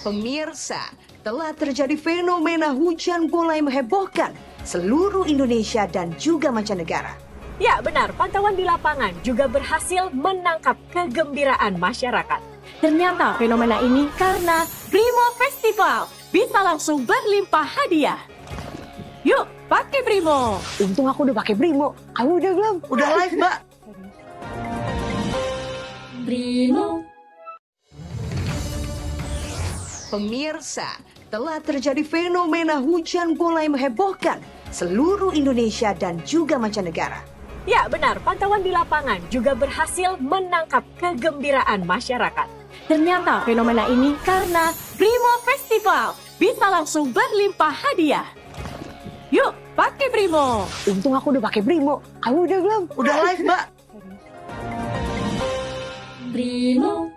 Pemirsa, telah terjadi fenomena hujan bola yang menghebohkan seluruh Indonesia dan juga mancanegara. Ya benar, pantauan di lapangan juga berhasil menangkap kegembiraan masyarakat. Ternyata fenomena ini karena Brimo Festival bisa langsung berlimpah hadiah. Yuk, pakai Brimo. Untung aku udah pakai Brimo. Kamu udah belum? Udah live, Mbak. Brimo. Pemirsa, telah terjadi fenomena hujan bola yang menghebohkan seluruh Indonesia dan juga mancanegara. Ya benar, pantauan di lapangan juga berhasil menangkap kegembiraan masyarakat. Ternyata fenomena ini karena Brimo Festival bisa langsung berlimpah hadiah. Yuk, pakai Brimo. Untung aku udah pakai Brimo. Kamu udah belum? Udah live, Mbak. Brimo.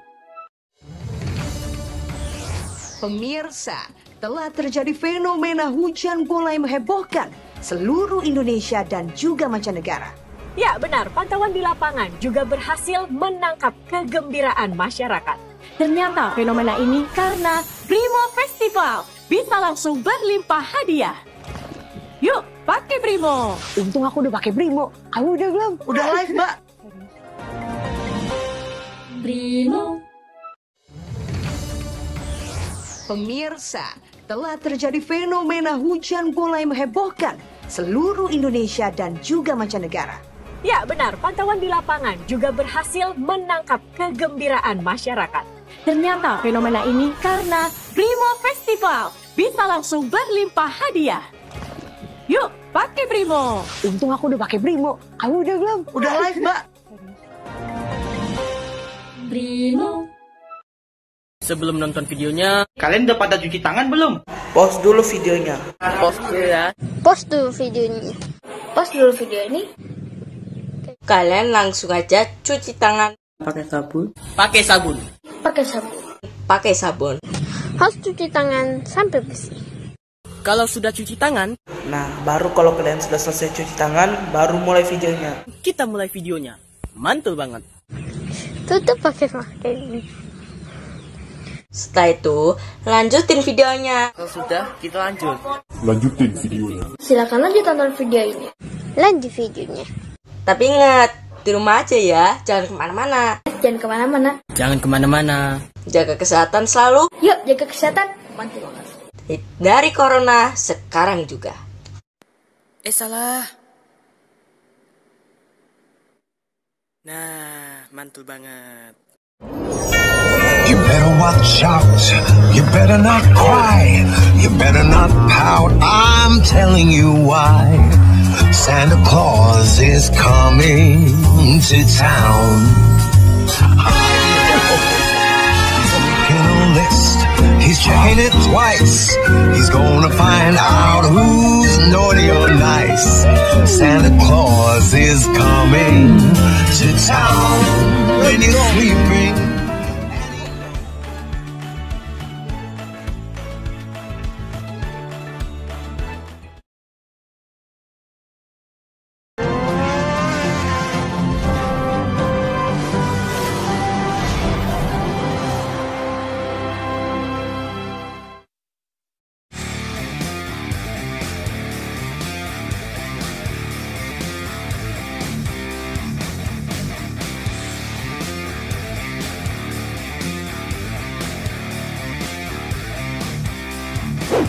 Pemirsa, telah terjadi fenomena hujan bola yang menghebohkan seluruh Indonesia dan juga mancanegara. Ya benar, pantauan di lapangan juga berhasil menangkap kegembiraan masyarakat. Ternyata fenomena ini karena Brimo Festival bisa langsung berlimpah hadiah. Yuk, pakai Brimo. Untung aku udah pakai Brimo. Kamu udah belum? Udah live, Mbak. Brimo. Pemirsa, telah terjadi fenomena hujan bola yang menghebohkan seluruh Indonesia dan juga mancanegara. Ya benar, pantauan di lapangan juga berhasil menangkap kegembiraan masyarakat. Ternyata fenomena ini karena Brimo Festival bisa langsung berlimpah hadiah. Yuk, pakai Brimo. Untung aku udah pakai Brimo. Kamu udah belum? Udah live, Mbak. Brimo. Sebelum nonton videonya, Kalian udah pada cuci tangan belum? Post dulu videonya. post dulu ya. Post dulu videonya. Post dulu video ini. Kalian langsung aja cuci tangan Pakai sabun. Pakai sabun. Pakai sabun. pakai sabun. Harus cuci tangan sampai bersih. Kalau sudah cuci tangan, Nah, baru kalau kalian sudah selesai cuci tangan, baru mulai videonya. kita mulai videonya. Mantul banget. Tutup pakai masker. Setelah itu, lanjutin videonya. Kalau sudah, kita lanjut. Lanjutin videonya. Silakan lanjut tonton video ini. Lanjut videonya. Tapi ingat, di rumah aja ya, jangan kemana-mana. Jangan kemana-mana. Jangan kemana-mana. Jaga kesehatan selalu, Yuk jaga kesehatan. Mantul banget. dari corona sekarang juga. Salah. Nah, mantul banget. You better watch out. You better not cry. You better not pout. I'm telling you why. Santa Claus is coming to town. He's making a list. He's checking it twice. He's gonna find out who's naughty or nice. Santa Claus is coming to town. When he's sweeping.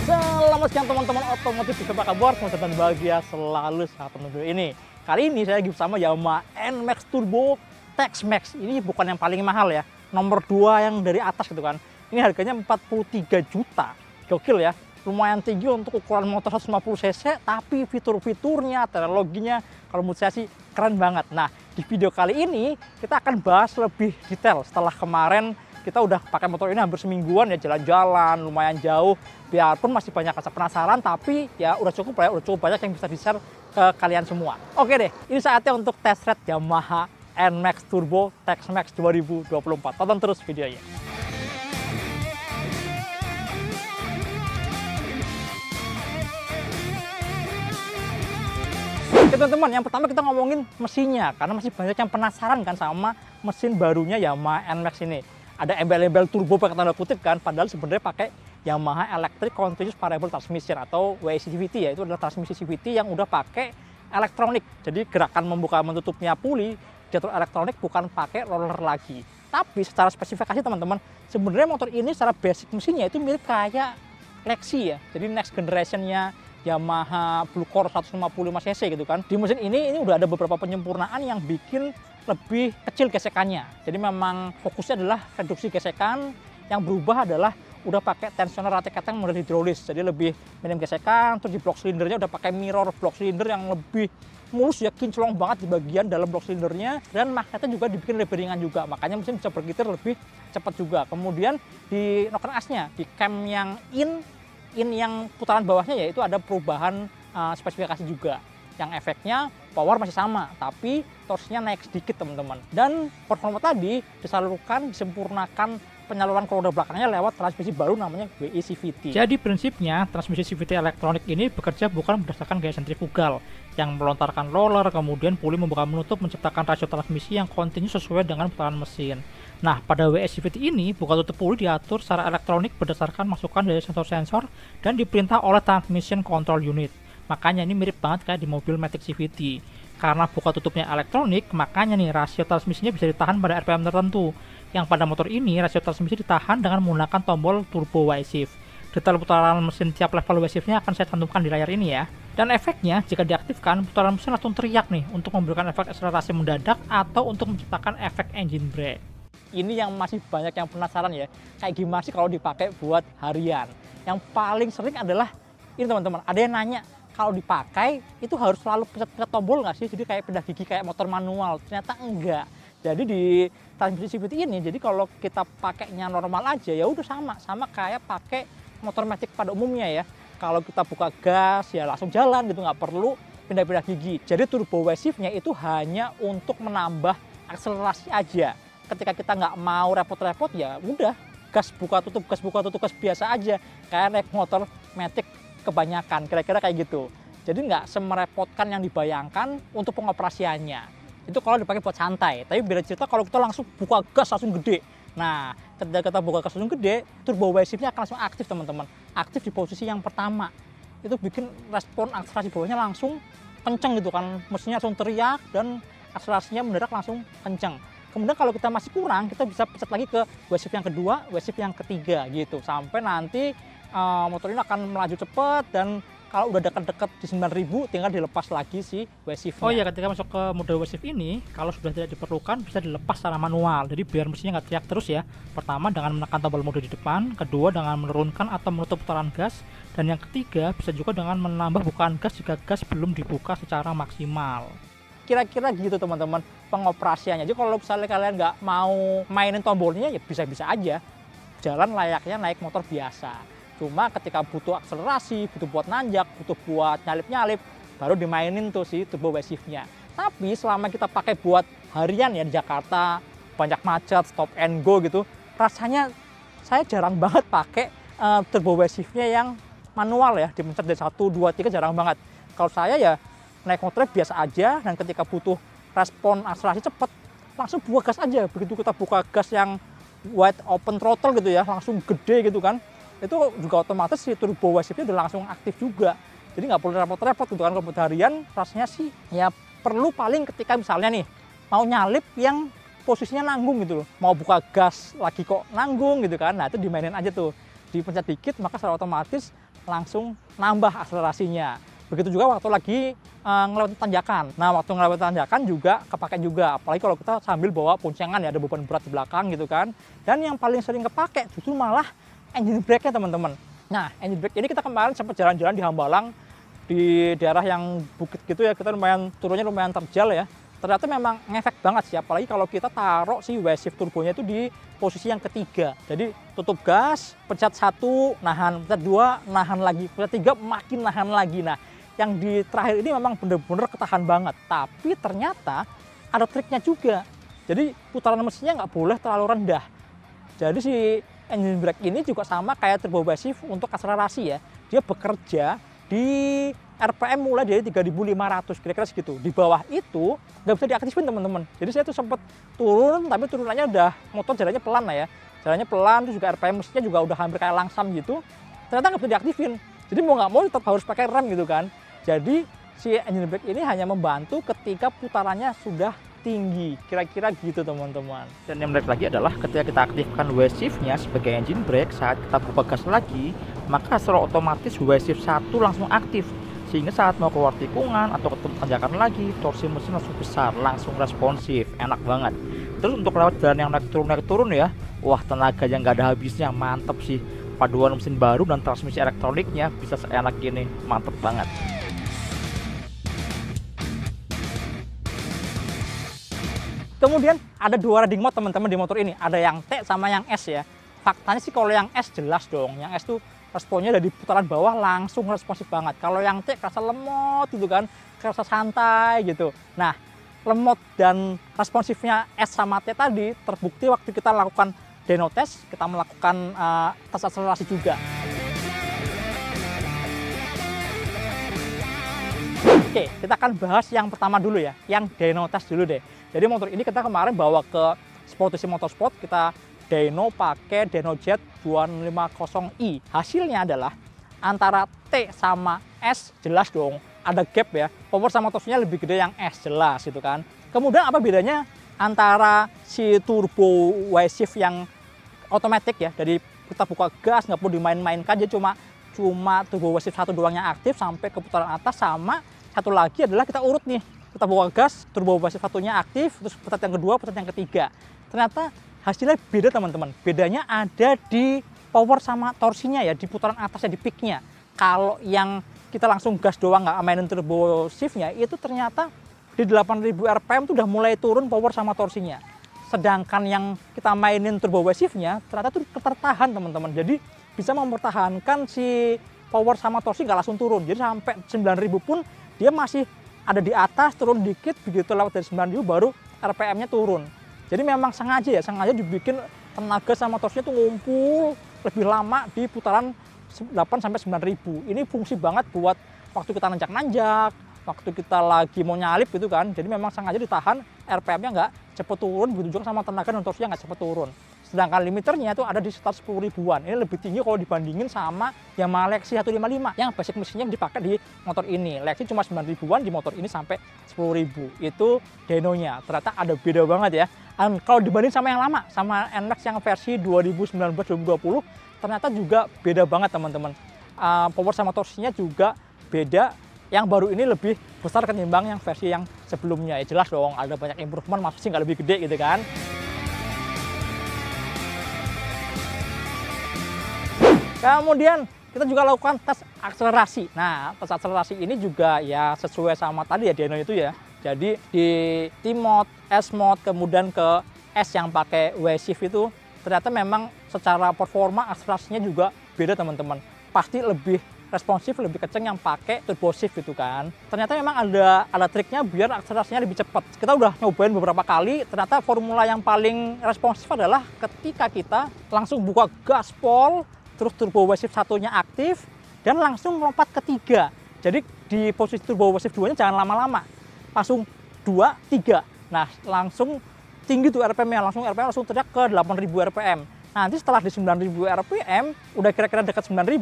Selamat siang teman-teman otomotif, apa kabar? Semoga dan bahagia selalu saat menuju ini. Kali ini saya lagi bersama Yamaha NMAX Turbo Tex-Max. Ini bukan yang paling mahal ya, nomor 2 yang dari atas gitu kan. Ini harganya 43 juta. Gokil ya, lumayan tinggi untuk ukuran motor 150 cc, tapi fitur-fiturnya, teknologinya, kalau menurut saya sih keren banget. Nah, di video kali ini kita akan bahas lebih detail setelah kemarin kita udah pakai motor ini hampir semingguan ya, jalan-jalan lumayan jauh. Biarpun masih banyak rasa penasaran, tapi ya udah cukup ya, udah cukup banyak yang bisa di-share ke kalian semua. Oke deh, ini saatnya untuk test ride Yamaha NMAX Turbo Tex-Max 2024. Tonton terus videonya. Oke teman-teman, yang pertama kita ngomongin mesinnya, karena masih banyak yang penasaran kan sama mesin barunya Yamaha NMAX ini. ada embel-embel turbo pakai tanda kutip kan, padahal sebenarnya pakai Yamaha Electric Continuous Variable Transmission atau WEC-CVT ya. Itu adalah transmisi CVT yang udah pakai elektronik. Jadi gerakan membuka menutupnya puli diatur elektronik, bukan pakai roller lagi. Tapi secara spesifikasi teman-teman, sebenarnya motor ini secara basic mesinnya itu mirip kayak Lexi ya. Jadi next generationnya Yamaha Blue Core 155cc gitu kan. Di mesin ini udah ada beberapa penyempurnaan yang bikin lebih kecil gesekannya. Jadi memang fokusnya adalah reduksi gesekan, yang berubah adalah udah pakai tensioner rantai keteng model hidrolis. Jadi lebih minim gesekan, terus di blok silindernya udah pakai mirror blok silinder yang lebih mulus ya, kinclong banget di bagian dalam blok silindernya, dan magnetnya juga dibikin lebih ringan juga, makanya mesin bisa bergetar lebih cepat juga. Kemudian di noken asnya, di cam yang in yang putaran bawahnya ya itu ada perubahan spesifikasi juga. Yang efeknya power masih sama, tapi torsinya naik sedikit teman-teman. Dan performa tadi disalurkan, disempurnakan penyaluran ke roda belakangnya lewat transmisi baru namanya WEC-CVT. Jadi prinsipnya transmisi CVT elektronik ini bekerja bukan berdasarkan gaya sentrifugal yang melontarkan roller, kemudian puli membuka menutup menciptakan rasio transmisi yang kontinu sesuai dengan putaran mesin. Nah, pada WEC-CVT ini buka tutup puli diatur secara elektronik berdasarkan masukan dari sensor-sensor dan diperintah oleh transmission control unit. Makanya ini mirip banget kayak di mobil Matic CVT. Karena buka tutupnya elektronik, makanya nih rasio transmisinya bisa ditahan pada RPM tertentu. Yang pada motor ini rasio transmisi ditahan dengan menggunakan tombol turbo Y-Shift. Detail putaran mesin tiap level Y-Shift-nya akan saya cantumkan di layar ini ya. Dan efeknya jika diaktifkan, putaran mesin langsung teriak nih untuk memberikan efek akselerasi mendadak atau untuk menciptakan efek engine brake. Ini yang masih banyak yang penasaran ya, kayak gimana sih kalau dipakai buat harian. Yang paling sering adalah ini teman-teman, ada yang nanya, kalau dipakai itu harus selalu pencet tombol nggak sih? Jadi kayak pindah gigi kayak motor manual. Ternyata enggak. Jadi di transmisi CVT ini, jadi kalau kita pakainya normal aja ya udah sama kayak pakai motor matic pada umumnya ya. Kalau kita buka gas ya langsung jalan gitu, nggak perlu pindah-pindah gigi. Jadi turbo Y-Shift-nya itu hanya untuk menambah akselerasi aja. Ketika kita nggak mau repot-repot ya udah gas buka tutup gas biasa aja kayak naik motor matic kebanyakan, kira-kira kayak gitu. Jadi nggak semerepotkan yang dibayangkan untuk pengoperasiannya. Itu kalau dipakai buat santai. Tapi beda cerita kalau kita langsung buka gas langsung gede. Nah, ketika kita buka gas langsung gede, turbo Y-Shift-nya akan langsung aktif teman-teman. Aktif di posisi yang pertama. Itu bikin respon akselerasi bawahnya langsung kenceng gitu kan. Mesinnya langsung teriak dan akselerasinya mendadak langsung kenceng. Kemudian kalau kita masih kurang, kita bisa pencet lagi ke Y-Shift yang kedua, Y-Shift yang ketiga gitu. Sampai nanti motor ini akan melaju cepat, dan kalau udah dekat-dekat di 9.000 tinggal dilepas lagi si Y-Shift-nya. Oh iya, ketika masuk ke mode Y-Shift ini, kalau sudah tidak diperlukan bisa dilepas secara manual. Jadi biar mesinnya nggak teriak terus ya. Pertama dengan menekan tombol mode di depan, kedua dengan menurunkan atau menutup putaran gas, dan yang ketiga bisa juga dengan menambah bukaan gas jika gas belum dibuka secara maksimal. Kira-kira gitu teman-teman pengoperasiannya. Jadi kalau misalnya kalian nggak mau mainin tombolnya ya bisa-bisa aja jalan layaknya naik motor biasa. Cuma ketika butuh akselerasi, butuh buat nanjak, butuh buat nyalip-nyalip, baru dimainin tuh si turbo Y-Shift-nya. Tapi selama kita pakai buat harian ya di Jakarta, banyak macet, stop and go gitu, rasanya saya jarang banget pakai turbo Y-Shift-nya yang manual ya, dipencet dari 1, 2, 3 jarang banget. Kalau saya ya naik motornya biasa aja, dan ketika butuh respon akselerasi cepat, langsung buka gas aja. Begitu kita buka gas yang wide open throttle gitu ya, langsung gede gitu kan, itu juga otomatis si turbo Y-Shift-nya udah langsung aktif juga. Jadi nggak perlu repot-repot gitu kan. Kalau buat harian rasanya sih ya perlu paling ketika misalnya nih mau nyalip yang posisinya nanggung gitu loh, mau buka gas lagi kok nanggung gitu kan, nah itu dimainin aja tuh, dipencet dikit maka secara otomatis langsung nambah akselerasinya. Begitu juga waktu lagi ngelewatin tanjakan. Nah, waktu ngelewatin tanjakan juga kepake juga, apalagi kalau kita sambil bawa boncengan ya, ada beban berat di belakang gitu kan. Dan yang paling sering kepake justru malah engine brake-nya teman-teman. Nah, engine brake ini kita kemarin sempat jalan-jalan di Hambalang, di daerah yang bukit gitu ya, kita turunnya lumayan terjal ya. Ternyata memang ngefek banget sih, apalagi kalau kita taruh si Y-Shift turbonya itu di posisi yang ketiga. Jadi tutup gas, pencet 1, nahan, pencet 2, nahan lagi, pencet 3, makin nahan lagi. Nah, yang di terakhir ini memang bener-bener ketahan banget. Tapi ternyata ada triknya juga. Jadi putaran mesinnya nggak boleh terlalu rendah. Jadi si engine brake ini juga sama kayak turbo Y-Shift untuk akselerasi ya. Dia bekerja di RPM mulai dari 3.500 kira-kira segitu. Di bawah itu nggak bisa diaktifin teman-teman. Jadi saya tuh sempat turun, tapi turunannya udah motor jalannya pelan lah ya. Jalannya pelan, terus juga RPM mesinnya juga udah hampir kayak langsam gitu. Ternyata nggak bisa diaktifin. Jadi mau nggak mau tetap harus pakai rem gitu kan. Jadi si engine brake ini hanya membantu ketika putarannya sudah tinggi, kira-kira gitu teman-teman. Dan yang menarik lagi adalah ketika kita aktifkan W-shift-nya sebagai engine brake, saat kita buka gas lagi, maka secara otomatis W-shift 1 langsung aktif. Sehingga saat mau keluar tikungan atau ketemu tanjakan lagi, torsi mesin langsung besar, langsung responsif, enak banget. Terus untuk lewat jalan yang naik turun ya, wah tenaga yang nggak ada habisnya, mantep sih. Paduan mesin baru dan transmisi elektroniknya bisa seenak gini, mantep banget. Kemudian ada 2 riding mode teman-teman di motor ini, ada yang T sama yang S ya. Faktanya sih kalau yang S jelas dong, yang S tuh responnya dari putaran bawah langsung responsif banget. Kalau yang T kerasa lemot gitu kan, kerasa santai gitu. Nah, lemot dan responsifnya S sama T tadi terbukti waktu kita lakukan dyno test, kita melakukan tes akselerasi juga. Oke, kita akan bahas yang pertama dulu ya, yang dyno test dulu deh. Jadi motor ini kita kemarin bawa ke Sportisi Motorsport, kita dyno pakai DynoJet 250i. Hasilnya adalah antara T sama S jelas dong ada gap ya. Power sama torsinya lebih gede yang S jelas gitu kan. Kemudian apa bedanya antara si turbo Y-shift yang otomatis ya, dari kita buka gas nggak perlu dimain-mainkan, aja cuma turbo Y-shift 1 doang yang aktif sampai ke putaran atas, sama satu lagi adalah kita urut nih. Kita buka gas, turbo Y-shift 1-nya aktif, terus putar yang kedua, putar yang ketiga. Ternyata hasilnya beda teman-teman. Bedanya ada di power sama torsinya ya, di putaran atasnya, di peaknya. Kalau yang kita langsung gas doang nggak mainin turbo shiftnya, itu ternyata di 8.000 RPM itu udah mulai turun power sama torsinya. Sedangkan yang kita mainin turbo shiftnya ternyata itu tertahan teman-teman. Jadi bisa mempertahankan si power sama torsi nggak langsung turun. Jadi sampai 9.000 pun dia masih ada di atas, turun dikit, begitu lewat dari 9.000 baru RPM-nya turun. Jadi memang sengaja dibikin tenaga sama torsinya tuh ngumpul lebih lama di putaran 8-9.000. Ini fungsi banget buat waktu kita nanjak-nanjak, waktu kita lagi mau nyalip gitu kan. Jadi memang sengaja ditahan, RPM-nya nggak cepet turun, begitu juga sama tenaga dan torsinya nggak cepet turun. Sedangkan limiternya itu ada di sekitar 10.000-an. Ini lebih tinggi kalau dibandingin sama Yamaha Lexi 155 yang basic mesinnya dipakai di motor ini. Lexi cuma 9.000-an, di motor ini sampai 10.000. Itu dynonya. Ternyata ada beda banget ya. Kalau dibanding sama yang lama, sama NMAX yang versi 2019-2020, ternyata juga beda banget teman-teman. Power sama torsinya juga beda. Yang baru ini lebih besar ketimbang yang versi yang sebelumnya. Ya jelas dong, ada banyak improvement, masih sih nggak lebih gede gitu kan. Kemudian kita juga lakukan tes akselerasi. Nah, tes akselerasi ini juga ya sesuai sama tadi ya dyno itu ya. Jadi di T-mode, S-mode, kemudian ke S yang pakai Y-shift itu ternyata memang secara performa akselerasinya juga beda teman-teman. Pasti lebih responsif, lebih kenceng yang pakai turbo shift itu kan. Ternyata memang ada triknya biar akselerasinya lebih cepat. Kita udah nyobain beberapa kali, ternyata formula yang paling responsif adalah ketika kita langsung buka gaspol, terus turbo Y-shift 1-nya aktif, dan langsung lompat ke 3. Jadi di posisi turbo Y-shift 2-nya jangan lama-lama. Langsung 2, 3. Nah, langsung tinggi tuh RPM-nya, langsung teriak ke 8.000 RPM. Nanti setelah di 9.000 RPM, udah kira-kira dekat 9.000,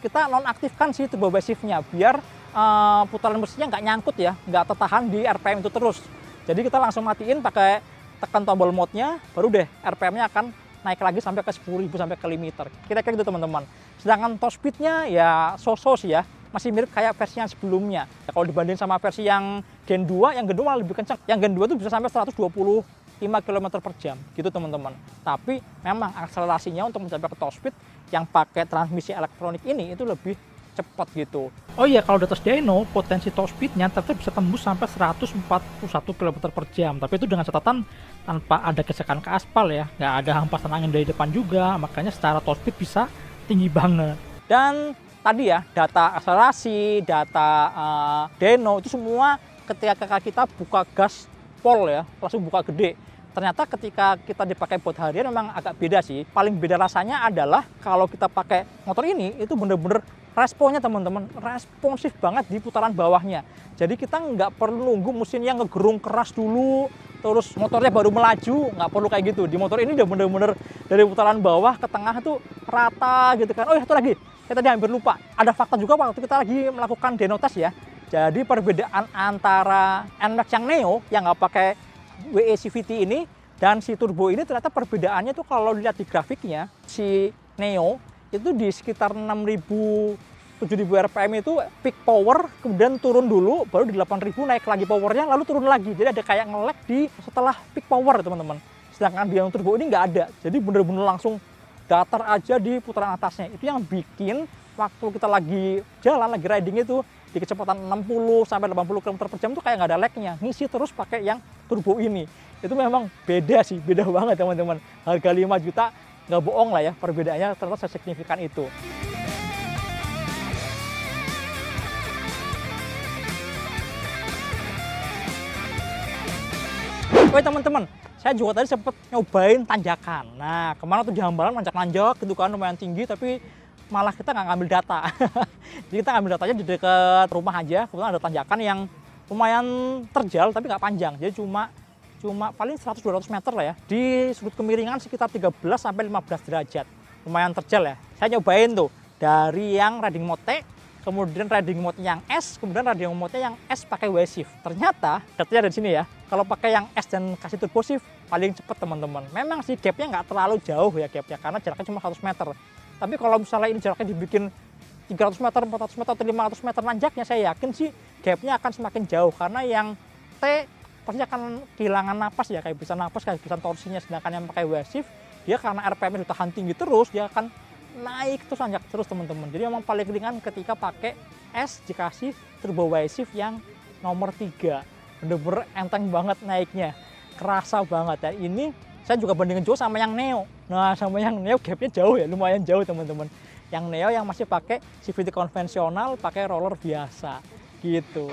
kita nonaktifkan si turbo Y-shift-nya, biar putaran mesinnya nggak nyangkut ya, nggak tertahan di RPM itu terus. Jadi kita langsung matiin pakai tekan tombol mode-nya, baru deh RPM-nya akan naik lagi sampai ke 10.000 sampai ke limiter. Kira-kira gitu teman-teman. Sedangkan top speed-nya ya so-so sih ya, masih mirip kayak versi yang sebelumnya. Ya, kalau dibanding sama versi yang Gen 2, yang Gen 2 malah lebih kencang. Yang Gen 2 itu bisa sampai 125 km per jam gitu teman-teman. Tapi memang akselerasinya untuk mencapai ke top speed yang pakai transmisi elektronik ini itu lebih cepat gitu. Oh iya, kalau di atas dyno, potensi top speed-nya ternyata bisa tembus sampai 141 km per jam. Tapi itu dengan catatan tanpa ada gesekan ke aspal ya, nggak ada hempasan angin dari depan juga, makanya secara top speed bisa tinggi banget. Dan tadi ya, data akselerasi, data dyno itu semua ketika kita buka gas pol ya, langsung buka gede. Ternyata ketika kita dipakai buat harian memang agak beda sih. Paling beda rasanya adalah kalau kita pakai motor ini itu bener-bener responnya teman-teman, responsif banget di putaran bawahnya. Jadi kita nggak perlu nunggu mesinnya ngegerung keras dulu, terus motornya baru melaju, nggak perlu kayak gitu. Di motor ini udah bener-bener dari putaran bawah ke tengah itu rata gitu kan. Oh ya, satu lagi, saya tadi hampir lupa. Ada fakta juga waktu kita lagi melakukan dyno test ya. Jadi perbedaan antara NMAX yang Neo yang nggak pakai WE CVT ini dan si turbo ini ternyata perbedaannya tuh kalau dilihat di grafiknya, si Neo itu di sekitar 6.000-7.000 RPM itu peak power, kemudian turun dulu, baru di 8.000 naik lagi powernya, lalu turun lagi. Jadi ada kayak nge-lag di setelah peak power teman-teman. Sedangkan di yang turbo ini nggak ada, jadi bener-bener langsung datar aja di putaran atasnya. Itu yang bikin waktu kita lagi jalan, lagi riding itu di kecepatan 60 sampai 80 km per jam tuh kayak nggak ada lagnya, ngisi terus pakai yang turbo ini. Itu memang beda sih, beda banget teman-teman. Harga 5 juta nggak bohong lah ya, perbedaannya ternyata sesignifikan itu. Oke teman-teman, saya juga tadi sempet nyobain tanjakan. Nah, kemana tuh di Hambalang nanjak-nanjak gitu kan, lumayan tinggi, tapi malah kita nggak ngambil data. Jadi kita ngambil datanya di dekat rumah aja, kebetulan ada tanjakan yang lumayan terjal tapi nggak panjang. Jadi cuma paling 100-200 meter lah ya, di sudut kemiringan sekitar 13-15 derajat, lumayan terjal ya. Saya nyobain tuh dari yang riding mode T, kemudian riding mode yang S, kemudian riding mode yang S pakai WE shift. Ternyata datanya dari sini ya, kalau pakai yang S dan kasih turbo shift paling cepet teman-teman. Memang sih gapnya nggak terlalu jauh ya gapnya, karena jaraknya cuma 100 meter. Tapi kalau misalnya ini jaraknya dibikin 300 meter, 400 meter, atau 500 meter nanjaknya, saya yakin sih gapnya akan semakin jauh, karena yang T pasti akan kehilangan napas ya, kayak bisa napas, kayak bisa torsinya. Sedangkan yang pakai WE shift, dia karena RPM ditahan tinggi terus, dia akan naik terus, nanjak terus teman-teman. Jadi memang paling ringan ketika pakai S dikasih turbo WE shift yang nomor 3. Bener-bener enteng banget naiknya, kerasa banget ya. Ini saya juga bandingin juga sama yang Neo. Nah, sama yang Neo gapnya jauh ya, lumayan jauh teman-teman. Yang Neo yang masih pakai CVT konvensional, pakai roller biasa gitu.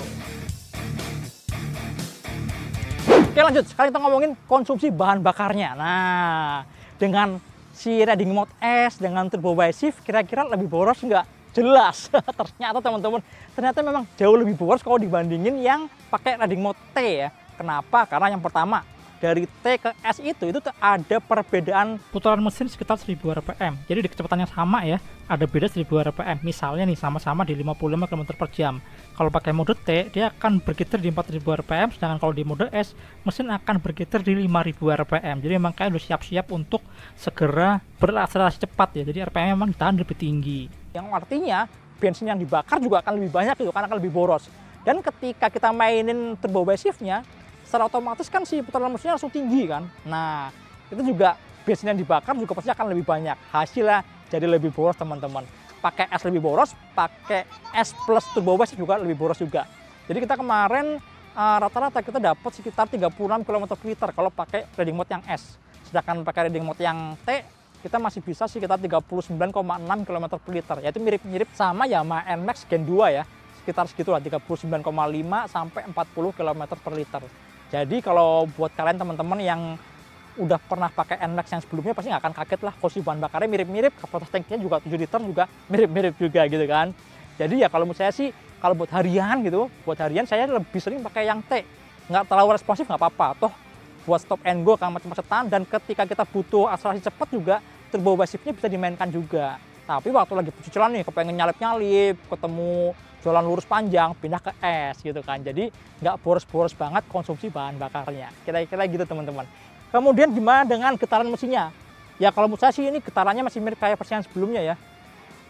Oke lanjut, sekarang kita ngomongin konsumsi bahan bakarnya. Nah, dengan si riding mode S dengan turbo WE shift kira-kira lebih boros nggak? Jelas. Ternyata teman-teman, ternyata memang jauh lebih boros kalau dibandingin yang pakai riding mode T ya. Kenapa? Karena yang pertama, dari T ke S itu ada perbedaan putaran mesin sekitar 1000 RPM. Jadi di kecepatan yang sama ya, ada beda 1000 RPM. Misalnya nih sama-sama di 55 km per jam. Kalau pakai mode T, dia akan bergetar di 4000 RPM, sedangkan kalau di mode S, mesin akan bergetar di 5000 RPM. Jadi memang kayak udah siap-siap untuk segera berakselerasi cepat ya. Jadi RPM memang ditahan lebih tinggi. Yang artinya bensin yang dibakar juga akan lebih banyak gitu, karena akan lebih boros. Dan ketika kita mainin turbo WE shift-nya, secara otomatis kan si putaran mesinnya langsung tinggi kan. Nah, itu juga bensin yang dibakar juga pasti akan lebih banyak. Hasilnya jadi lebih boros teman-teman. Pakai S lebih boros, pakai S plus turbo WE juga lebih boros juga. Jadi kita kemarin rata-rata kita dapat sekitar 36 km per liter kalau pakai riding mode yang S. Sedangkan pakai riding mode yang T, kita masih bisa sekitar 39,6 km per liter. Yaitu mirip-mirip sama Yamaha NMAX Gen 2 ya. Sekitar segitulah, 39,5 sampai 40 km per liter. Jadi kalau buat kalian teman-teman yang udah pernah pakai NMAX yang sebelumnya pasti nggak akan kaget lah, konsumsi bahan bakarnya mirip-mirip, kapasitas tanknya juga 7 liter juga mirip-mirip juga gitu kan. Jadi ya kalau menurut saya sih, kalau buat harian gitu, buat harian saya lebih sering pakai yang T. Nggak terlalu responsif nggak apa-apa, toh buat stop and go kan macet-macetan, dan ketika kita butuh akselerasi cepat juga turbo WE shift-nya bisa dimainkan juga. Tapi waktu lagi cicilan nih, kepengen nyalip-nyalip, ketemu jalan lurus panjang, pindah ke S gitu kan. Jadi nggak boros-boros banget konsumsi bahan bakarnya. Kira-kira gitu teman-teman. Kemudian gimana dengan getaran mesinnya? Ya kalau menurut saya sih ini getarannya masih mirip kayak versi yang sebelumnya ya.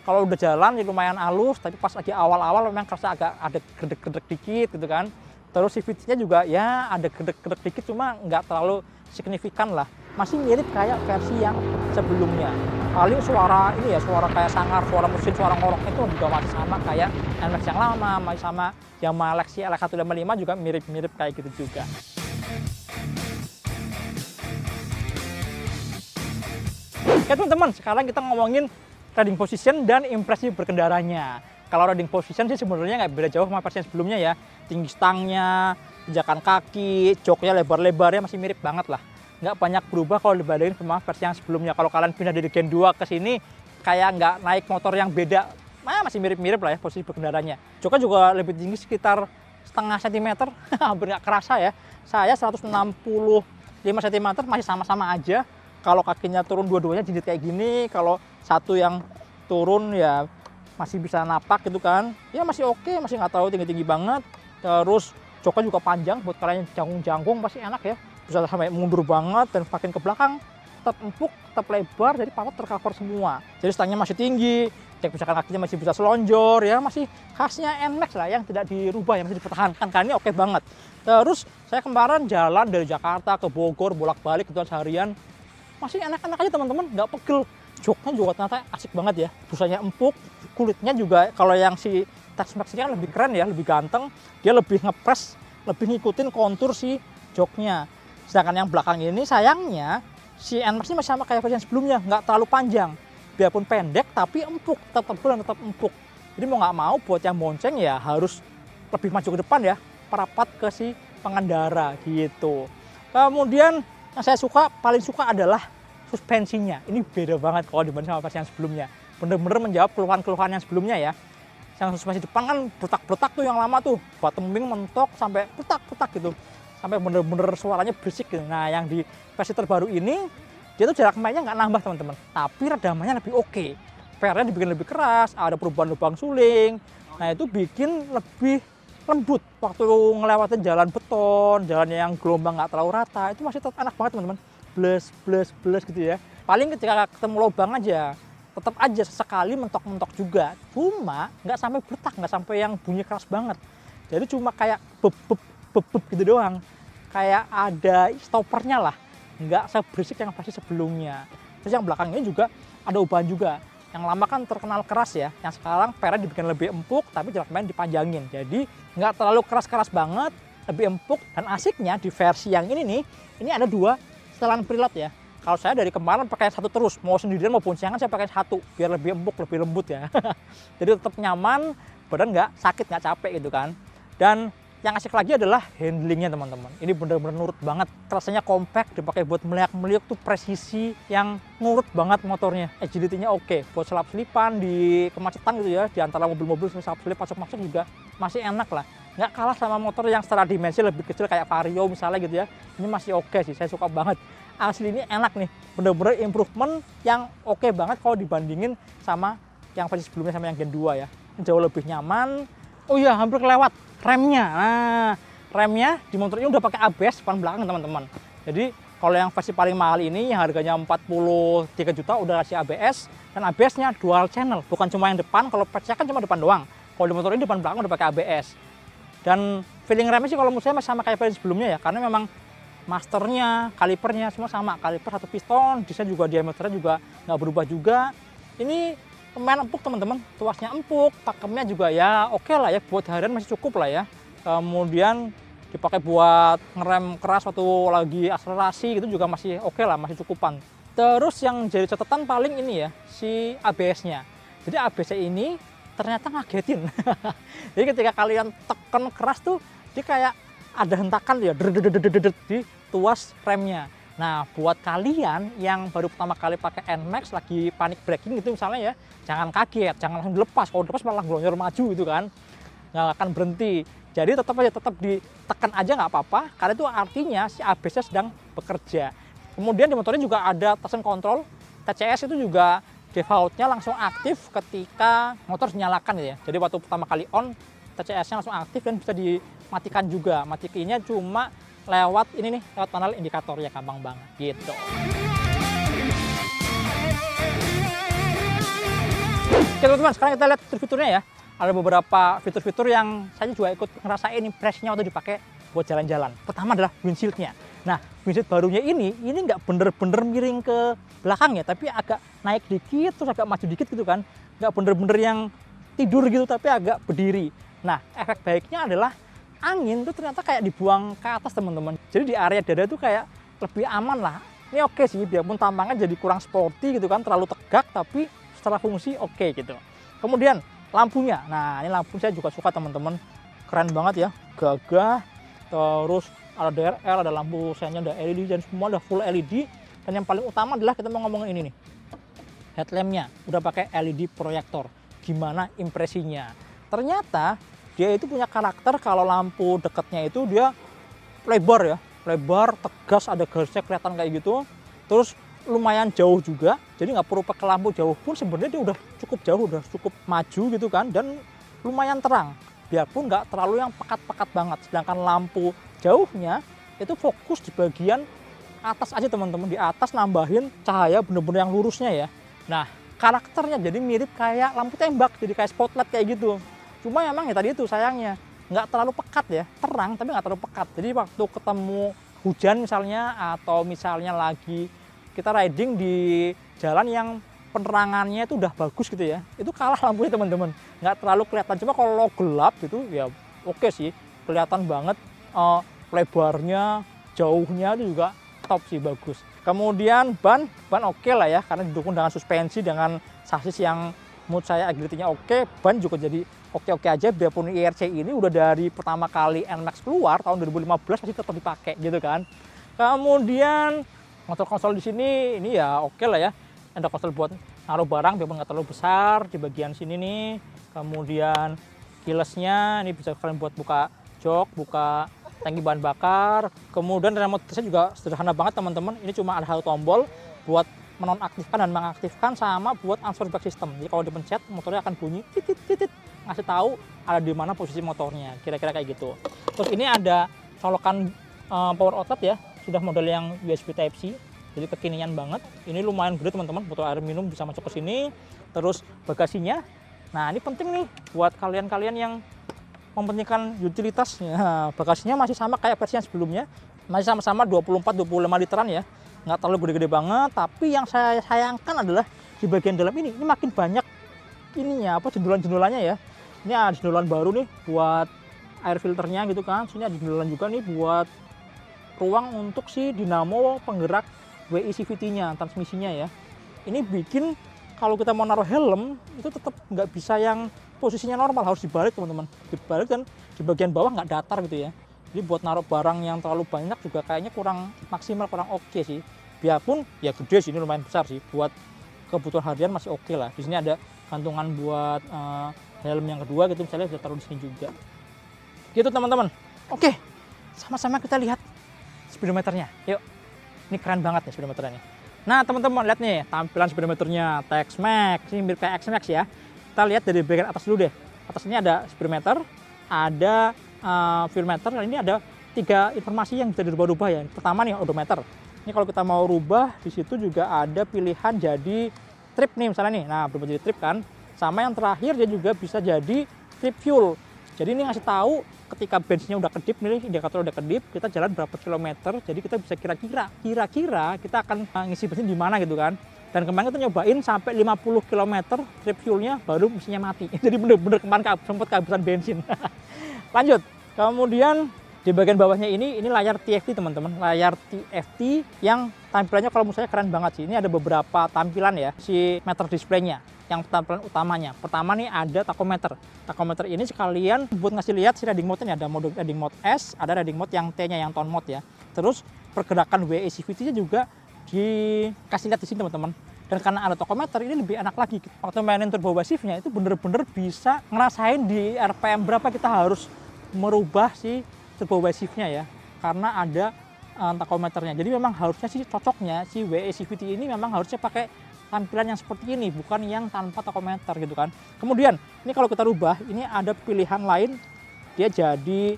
Kalau udah jalan ya lumayan halus, tapi pas lagi awal-awal memang kerasa agak ada gedek-gedek dikit gitu kan. Terus CVT-nya juga ya ada gedek-gedek dikit, cuma nggak terlalu signifikan lah. Masih mirip kayak versi yang sebelumnya. Paling suara ini ya, suara kayak sangar, suara mesin, suara ngorok itu juga masih sama kayak NMAX yang lama, masih sama Yamaha Lexi LX155 juga mirip-mirip kayak gitu juga. Oke teman-teman, sekarang kita ngomongin riding position dan impresi berkendaranya. Kalau riding position sih sebenarnya nggak beda jauh sama versi yang sebelumnya ya. Tinggi stangnya, pijakan kaki, joknya lebar-lebarnya masih mirip banget lah. Nggak banyak berubah kalau dibandingin sama versi yang sebelumnya. Kalau kalian pindah dari Gen 2 ke sini, kayak nggak naik motor yang beda masih mirip-mirip lah ya posisi berkendaranya. Joknya juga lebih tinggi sekitar setengah sentimeter, hampir nggak kerasa ya. Saya 165 cm masih sama-sama aja. Kalau kakinya turun dua-duanya jilid kayak gini, kalau satu yang turun ya masih bisa napak gitu kan. Ya masih oke, masih nggak terlalu tinggi-tinggi banget. Terus joknya juga panjang buat kalian jangkung-jangkung pasti enak ya. Bisa sampai mundur banget dan makin ke belakang tetap empuk, tetap lebar, jadi pantat tercover semua. Jadi stangnya masih tinggi, misalkan kakinya masih bisa selonjor ya, masih khasnya NMAX lah yang tidak dirubah, yang masih dipertahankan. Kali ini oke banget. Terus saya kemarin jalan dari Jakarta ke Bogor bolak-balik gitu seharian, masih enak-enak aja teman-teman, nggak pegel. Joknya juga ternyata asik banget ya, busanya empuk, kulitnya juga kalau yang si Tex-Mex ini kan lebih keren ya, lebih ganteng, dia lebih ngepres, lebih ngikutin kontur si joknya. Sedangkan yang belakang ini sayangnya si NMAX ini masih sama kayak versi sebelumnya, nggak terlalu panjang. Biarpun pendek tapi empuk, tetap tebal dan tetap empuk. Jadi mau nggak mau buat yang bonceng ya harus lebih maju ke depan ya, merapat ke si pengendara gitu. Kemudian yang saya paling suka adalah suspensinya. Ini beda banget kalau dibanding sama versi yang sebelumnya. Bener-bener menjawab keluhan-keluhan yang sebelumnya ya. Yang suspensi depan kan brutak-brutak tuh yang lama tuh, bottom wing mentok sampai brutak-brutak gitu. Sampai bener-bener suaranya berisik gitu. Nah yang di versi terbaru ini dia tuh jarak mainnya nggak nambah teman-teman, tapi redamannya lebih oke. PR-nya dibikin lebih keras, ada perubahan lubang suling. Nah itu bikin lebih lembut waktu ngelewatin jalan beton, jalannya yang gelombang nggak terlalu rata, itu masih tetap enak banget teman-teman. Bles gitu ya. Paling ketika ketemu lubang aja, tetap aja sesekali mentok-mentok juga. Cuma nggak sampai bertak, nggak sampai yang bunyi keras banget. Jadi cuma kayak beb gitu doang. Kayak ada stoppernya lah, nggak seberisik yang pasti sebelumnya. Terus yang belakangnya juga ada ubahan juga. Yang lama kan terkenal keras ya, yang sekarang pernya dibikin lebih empuk tapi jarak main dipanjangin. Jadi nggak terlalu keras-keras banget, lebih empuk. Dan asiknya di versi yang ini nih, ini ada 2 setelan preload ya. Kalau saya dari kemarin pakai 1 terus, mau sendirian mau boncengan saya pakai 1 biar lebih empuk, lebih lembut ya. Jadi tetap nyaman, badan nggak sakit, nggak capek gitu kan. Dan yang asik lagi adalah handlingnya teman-teman. Ini bener-bener nurut banget. Rasanya compact, dipakai buat meliuk-meliuk tuh presisi yang nurut banget motornya. Agility-nya oke. Buat selap-selipan di kemacetan gitu ya, di antara mobil-mobil selap-selip masuk-masuk juga masih enak lah. Nggak kalah sama motor yang secara dimensi lebih kecil kayak Vario misalnya gitu ya. Ini masih oke sih, saya suka banget. Asli ini enak nih, bener-bener improvement yang oke banget kalau dibandingin sama yang versi sebelumnya sama yang Gen 2 ya. Jauh lebih nyaman. Oh iya, hampir kelewat remnya. Nah, remnya di motor ini udah pakai ABS depan belakang teman-teman. Jadi kalau yang versi paling mahal ini yang harganya 43 juta udah kasih ABS, dan ABS-nya dual channel, bukan cuma yang depan. Kalau patch-nya kan cuma depan doang. Kalau di motor ini depan belakang udah pakai ABS. Dan feeling remnya sih kalau menurut saya masih sama kayak versi sebelumnya ya, karena memang masternya, kalipernya semua sama. Kaliper 1 piston, desain juga diameternya juga nggak berubah juga. Ini lumayan empuk teman-teman, tuasnya empuk, pakemnya juga ya oke lah ya, buat harian masih cukup lah ya. Kemudian dipakai buat ngerem keras waktu lagi akselerasi gitu juga masih oke lah, masih cukupan. Terus yang jadi catatan paling ini ya, si ABS-nya. Jadi ABS ini ternyata ngagetin. Jadi ketika kalian tekan keras tuh, dia kayak ada hentakan ya, di tuas remnya. Nah, buat kalian yang baru pertama kali pakai NMAX lagi panic braking gitu misalnya ya, jangan kaget, jangan langsung dilepas. Kalau dilepas malah glonyor maju gitu kan, nggak akan berhenti. Jadi tetap ditekan aja nggak apa-apa, karena itu artinya si ABS-nya sedang bekerja. Kemudian di motornya juga ada traction control, TCS itu juga defaultnya langsung aktif ketika motor dinyalakan ya. Jadi waktu pertama kali on, TCS-nya langsung aktif dan bisa dimatikan juga. Matikannya cuma lewat ini nih, lewat panel indikator ya, gampang banget gitu. Oke teman-teman, sekarang kita lihat fitur-fiturnya ya. Ada beberapa fitur-fitur yang saya juga ikut ngerasain impresnya waktu dipakai buat jalan-jalan. Pertama adalah windshield-nya. Nah, windshield barunya ini nggak bener-bener miring ke belakang ya, tapi agak naik dikit, terus agak maju dikit gitu kan. Nggak bener-bener yang tidur gitu, tapi agak berdiri. Nah, efek baiknya adalah angin tuh ternyata kayak dibuang ke atas teman-teman. Jadi di area dada tuh kayak lebih aman lah. Ini oke sih, biarpun tampangnya jadi kurang sporty gitu kan, terlalu tegak, tapi secara fungsi oke gitu. Kemudian lampunya, nah ini lampu saya juga suka teman-teman, keren banget ya, gagah. Terus ada DRL, ada lampu senya, ada LED, dan semua ada full LED. Dan yang paling utama adalah kita mau ngomongin ini nih, headlampnya udah pakai LED proyektor. gimana impresinya. Ternyata dia itu punya karakter kalau lampu dekatnya itu dia lebar ya, lebar, tegas, ada garisnya kelihatan kayak gitu. Terus lumayan jauh juga, jadi nggak perlu pakai lampu jauh pun sebenarnya dia udah cukup jauh, udah cukup maju gitu kan, dan lumayan terang. Biarpun nggak terlalu yang pekat-pekat banget. Sedangkan lampu jauhnya itu fokus di bagian atas aja teman-teman, di atas nambahin cahaya bener-bener yang lurusnya ya. Nah, karakternya jadi mirip kayak lampu tembak, jadi kayak spotlight kayak gitu. Cuma emang ya tadi itu sayangnya nggak terlalu pekat ya, terang tapi nggak terlalu pekat. Jadi waktu ketemu hujan misalnya, atau misalnya lagi kita riding di jalan yang penerangannya itu udah bagus gitu ya, itu kalah lampunya teman-teman, nggak terlalu kelihatan. Cuma kalau gelap gitu ya oke sih, kelihatan banget lebarnya, jauhnya itu juga top sih, bagus. Kemudian ban oke lah ya, karena didukung dengan suspensi, dengan sasis yang menurut saya agility-nya oke. Ban juga jadi oke-oke aja, biarpun IRC ini udah dari pertama kali NMAX keluar tahun 2015 masih tetap dipakai gitu kan. Kemudian konsol-konsol di sini ini ya oke lah ya, ada konsol buat naruh barang biarpun nggak terlalu besar di bagian sini nih. Kemudian keyless-nya ini bisa kalian buat buka jok, buka tangki bahan bakar. Kemudian remote testnya juga sederhana banget teman-teman, ini cuma ada 1 tombol buat menonaktifkan dan mengaktifkan, sama buat answer back system. Jadi kalau dipencet motornya akan bunyi titit titit, ngasih tahu ada di mana posisi motornya, kira-kira kayak gitu. Terus ini ada colokan power outlet ya, sudah model yang USB Type C, jadi kekinian banget. Ini lumayan gede teman-teman, botol air minum bisa masuk ke sini. Terus bagasinya, nah ini penting nih buat kalian-kalian yang mementingkan utilitas. Ya, bagasinya masih sama kayak versi yang sebelumnya, masih sama-sama 24-25 literan ya, nggak terlalu gede-gede banget. Tapi yang saya sayangkan adalah di bagian dalam ini makin banyak ininya, apa, jendulan-jendulannya ya. Ini ada jendulan baru nih buat air filternya gitu kan. Sini ada jendulan juga nih buat ruang untuk si dinamo penggerak WI CVT-nya, transmisinya ya. Ini bikin kalau kita mau naruh helm itu tetap nggak bisa yang posisinya normal, harus dibalik teman-teman, dibalik, dan di bagian bawah nggak datar gitu ya. Jadi buat naruh barang yang terlalu banyak juga kayaknya kurang maksimal, kurang oke sih. Biarpun ya gede sih, ini lumayan besar sih, buat kebutuhan harian masih oke lah. Di sini ada gantungan buat helm yang kedua gitu, misalnya bisa taruh di sini juga. Gitu teman-teman. Oke, sama-sama kita lihat speedometernya. Yuk, ini keren banget ya speedometernya. Nah teman-teman lihat nih tampilan speedometernya Tex-Mex, ini mirip kayak X-Max ya. Kita lihat dari bagian atas dulu deh. Atas ini ada speedometer, ada fuel meter, dan ini ada 3 informasi yang bisa dirubah-rubah ya. Pertama nih odometer. Ini kalau kita mau rubah di situ juga ada pilihan jadi trip nih misalnya nih. Nah berubah jadi trip kan. Sama yang terakhir dia juga bisa jadi trip fuel. Jadi ini ngasih tahu ketika bensinnya udah kedip nih, indikator udah kedip, kita jalan berapa kilometer. Jadi kita bisa kira-kira kita akan ngisi bensin di mana gitu kan. Dan kemarin kita nyobain sampai 50 km trip fuelnya baru mesinnya mati. Jadi bener-bener kemarin sempat kehabisan bensin. Lanjut. Kemudian di bagian bawahnya ini layar TFT teman-teman. Layar TFT yang tampilannya kalau menurut saya keren banget sih. Ini ada beberapa tampilan ya, si meter displaynya. Yang tampilan utamanya, pertama nih ada tachometer. Tachometer ini sekalian buat ngasih lihat si riding mode-nya. Ada mode riding mode S, ada riding mode yang T-nya, yang tone mode ya. Terus pergerakan WI CVT-nya juga dikasih lihat di sini teman-teman. Dan karena ada tachometer ini lebih enak lagi. Waktu mainin turbo wasif-nya itu bener-bener bisa ngerasain di RPM berapa kita harus merubah si turbo wasif-nya ya. Karena ada tachometernya. Jadi memang harusnya sih cocoknya si WI CVT ini memang harusnya pakai tampilan yang seperti ini, bukan yang tanpa tachometer gitu kan. Kemudian ini kalau kita rubah, ini ada pilihan lain, dia jadi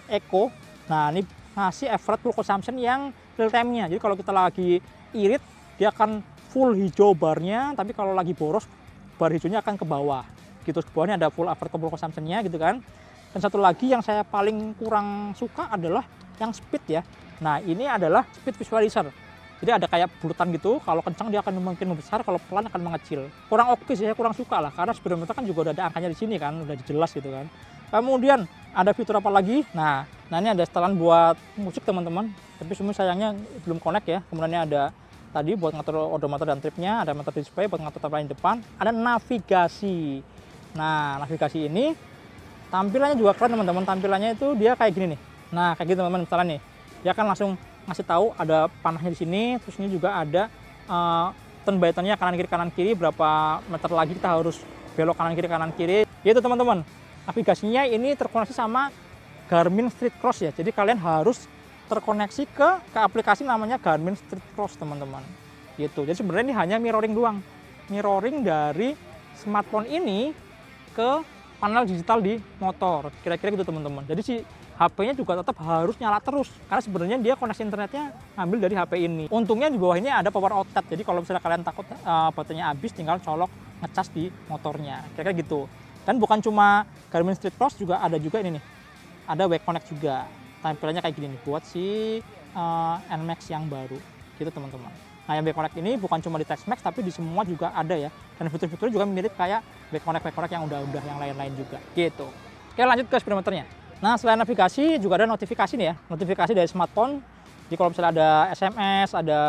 Eco. Nah ini ngasih average fuel consumption yang real time-nya. Jadi kalau kita lagi irit, dia akan full hijau barnya, tapi kalau lagi boros, bar hijaunya akan ke bawah. Gitu, ke bawahnya ada full average fuel consumption-nya gitu kan. Dan satu lagi yang saya paling kurang suka adalah yang speed ya. Nah ini adalah speed visualizer. Jadi ada kayak bulutan gitu, kalau kencang dia akan makin membesar, kalau pelan akan mengecil. Kurang oke sih, saya kurang suka lah, karena speedometer kan juga udah ada angkanya di sini kan, udah jelas gitu kan. Kemudian ada fitur apa lagi? Nah ini ada setelan buat musik teman-teman, tapi semua sayangnya belum connect ya. Kemudian ada tadi buat ngatur odometer dan tripnya, ada meter display buat ngatur tampilan depan, ada navigasi. Nah navigasi ini tampilannya juga keren teman-teman, tampilannya itu dia kayak gini nih. Nah kayak gitu teman-teman, misalnya nih, dia akan langsung ngasih tahu ada panahnya di sini. Terus ini juga ada turn by turn-nya kanan kiri berapa meter lagi kita harus belok kanan kiri. Gitu teman-teman. Navigasinya ini terkoneksi sama Garmin Street Cross ya. Jadi kalian harus terkoneksi ke aplikasi namanya Garmin Street Cross teman-teman. Gitu. Jadi sebenarnya ini hanya mirroring doang. Mirroring dari smartphone ini ke panel digital di motor. Kira-kira gitu teman-teman. Jadi si HP-nya juga tetap harus nyala terus. Karena sebenarnya dia koneksi internetnya ngambil dari HP ini. Untungnya di bawah ini ada power outlet. Jadi kalau misalnya kalian takut baterainya habis, tinggal colok ngecas di motornya. Kira-kira gitu. Dan bukan cuma Garmin Street Cross, juga ada juga ini nih. Ada Wake Connect juga. Tampilannya kayak gini nih buat si NMAX yang baru. Gitu teman-teman. Nah yang Wake Connect ini bukan cuma di TextMax tapi di semua juga ada ya. Dan fitur-fiturnya juga mirip kayak Wake Connect yang udah yang lain-lain juga. Gitu. Oke, lanjut ke speedometernya. Nah, selain navigasi juga ada notifikasi nih ya. Notifikasi dari smartphone. Jadi kalau misalnya ada SMS, ada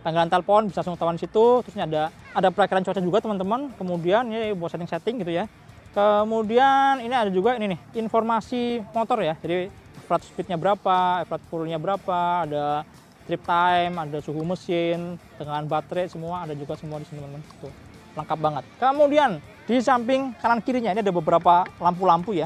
panggilan telepon, bisa langsung ketahuan di situ. Terus ini ada perakiran cuaca juga teman-teman. Kemudian ini buat setting-setting gitu ya. Kemudian ini ada juga ini nih, informasi motor ya. Jadi flat speednya berapa, flat full-nya berapa, ada trip time, ada suhu mesin, dengan baterai semua ada juga semua di sini teman-teman. Tuh, lengkap banget. Kemudian di samping kanan kirinya ini ada beberapa lampu-lampu ya.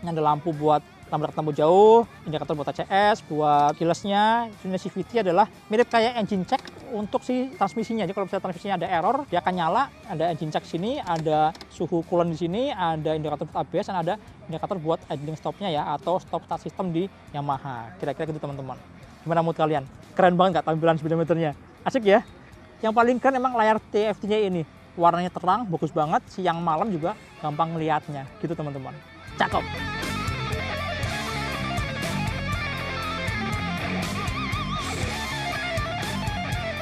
Ini ada lampu buat lampu dekat, lampu jauh, indikator buat ACS, buat keyless-nya. Ini CVT adalah mirip kayak engine check untuk si transmisinya. Jadi kalau misalnya transmisinya ada error, dia akan nyala. Ada engine check sini, ada suhu coolant di sini, ada indikator buat ABS, dan ada indikator buat idling stop-nya ya, atau stop start system di Yamaha. Kira-kira gitu teman-teman. Gimana menurut kalian? Keren banget nggak tampilan speedometernya? Asik ya? Yang paling keren emang layar TFT-nya ini. Warnanya terang, bagus banget. Siang malam juga gampang ngeliatnya. Gitu teman-teman. Cakep.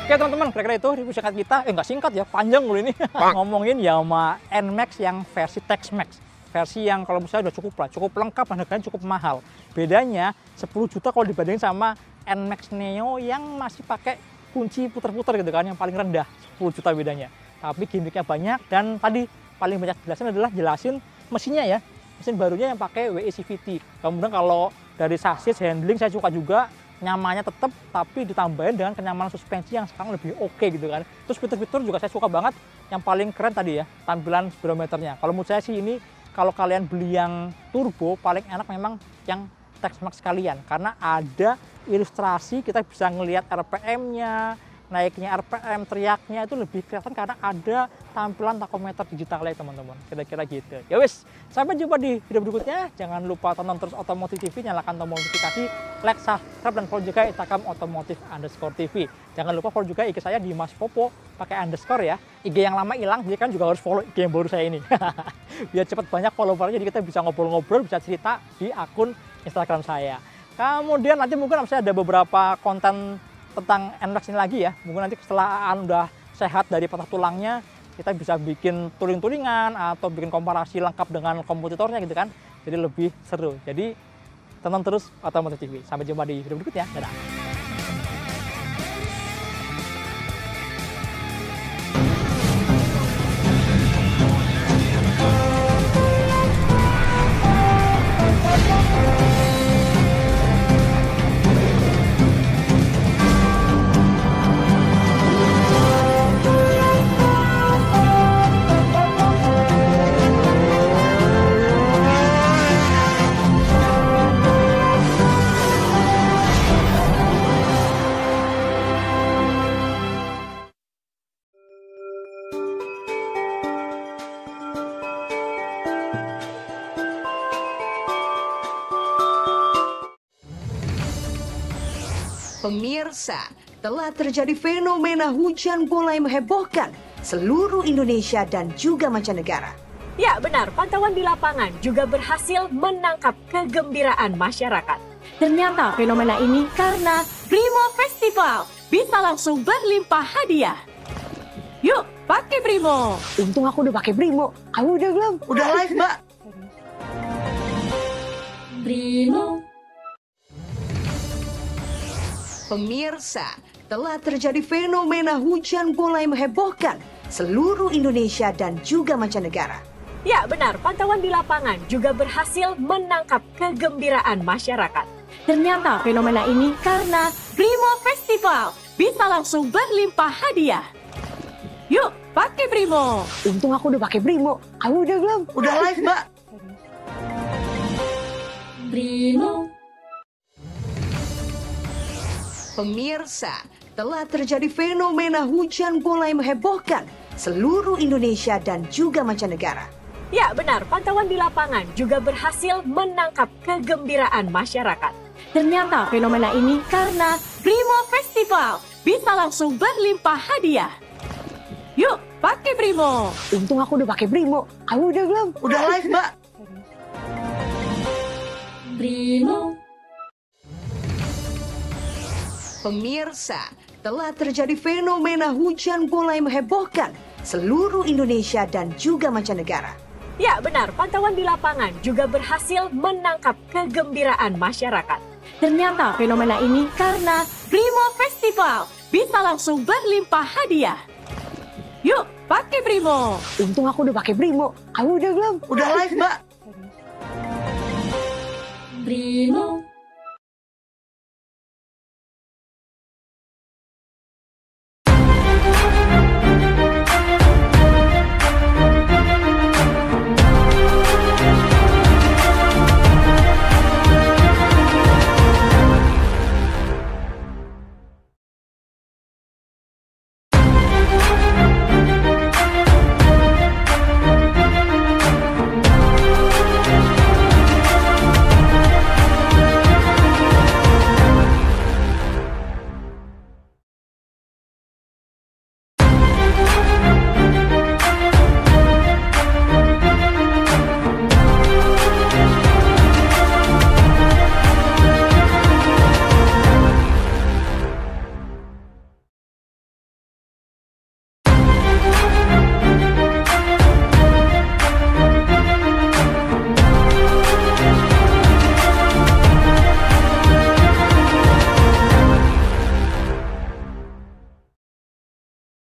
Oke teman-teman, kira-kira itu review singkat kita. Nggak singkat ya, panjang loh ini. Ngomongin Yamaha NMAX yang versi TextMax. Versi yang kalau misalnya udah cukup lah, cukup lengkap dan harganya cukup mahal. Bedanya 10 juta kalau dibandingin sama NMAX Neo yang masih pakai kunci puter-puter gitu kan, yang paling rendah. 10 juta bedanya. Tapi gimmicknya banyak, dan tadi paling banyak jelasin adalah jelasin mesinnya ya. Mesin barunya yang pakai WE CVT. Kemudian kalau dari chassis handling saya suka juga, nyamannya tetap, tapi ditambahin dengan kenyamanan suspensi yang sekarang lebih oke gitu kan. Terus fitur-fitur juga saya suka banget. Yang paling keren tadi ya, tampilan speedometernya. Kalau menurut saya sih ini, kalau kalian beli yang turbo, paling enak memang yang TextMax sekalian. Karena ada ilustrasi, kita bisa ngelihat RPM-nya, naiknya RPM, teriaknya itu lebih kelihatan karena ada tampilan tachometer digitalnya teman-teman. Kira-kira gitu. Ya wis, sampai jumpa di video berikutnya. Jangan lupa tonton terus Otomotif TV, nyalakan tombol notifikasi, like, subscribe, dan follow juga Instagram Otomotif_TV. Jangan lupa follow juga IG saya di Mas Popo pakai underscore ya. IG yang lama hilang, jadi kan juga harus follow IG yang baru saya ini. Biar cepat banyak followernya, jadi kita bisa ngobrol-ngobrol, bisa cerita di akun Instagram saya. Kemudian nanti mungkin saya ada beberapa konten tentang NMAX ini lagi ya. Mungkin nanti setelah udah sehat dari patah tulangnya, kita bisa bikin touring-touringan atau bikin komparasi lengkap dengan kompetitornya gitu kan. Jadi lebih seru. Jadi tonton terus Otomotif TV. Sampai jumpa di video berikutnya. Dadah. Pemirsa, telah terjadi fenomena hujan bola yang menghebohkan seluruh Indonesia dan juga mancanegara. Ya benar, pantauan di lapangan juga berhasil menangkap kegembiraan masyarakat. Ternyata fenomena ini karena Brimo Festival bisa langsung berlimpah hadiah. Yuk, pakai Brimo. Untung aku udah pakai Brimo. Kamu udah belum? Udah live, Mbak. Brimo. Pemirsa, telah terjadi fenomena hujan bola yang menghebohkan seluruh Indonesia dan juga mancanegara. Ya benar, pantauan di lapangan juga berhasil menangkap kegembiraan masyarakat. Ternyata fenomena ini karena Brimo Festival bisa langsung berlimpah hadiah. Yuk, pakai Brimo. Untung aku udah pakai Brimo. Kamu udah belum? Udah live, Mbak. Brimo. Pemirsa, telah terjadi fenomena hujan bola yang menghebohkan seluruh Indonesia dan juga mancanegara. Ya benar, pantauan di lapangan juga berhasil menangkap kegembiraan masyarakat. Ternyata fenomena ini karena Brimo Festival bisa langsung berlimpah hadiah. Yuk, pakai Brimo. Untung aku udah pakai Brimo. Kamu udah belum? Udah live, Mbak. Brimo. Pemirsa, telah terjadi fenomena hujan bola yang menghebohkan seluruh Indonesia dan juga mancanegara. Ya benar, pantauan di lapangan juga berhasil menangkap kegembiraan masyarakat. Ternyata fenomena ini karena Brimo Festival bisa langsung berlimpah hadiah. Yuk, pakai Brimo. Untung aku udah pakai Brimo. Kamu udah belum? Udah live, Mbak. Brimo.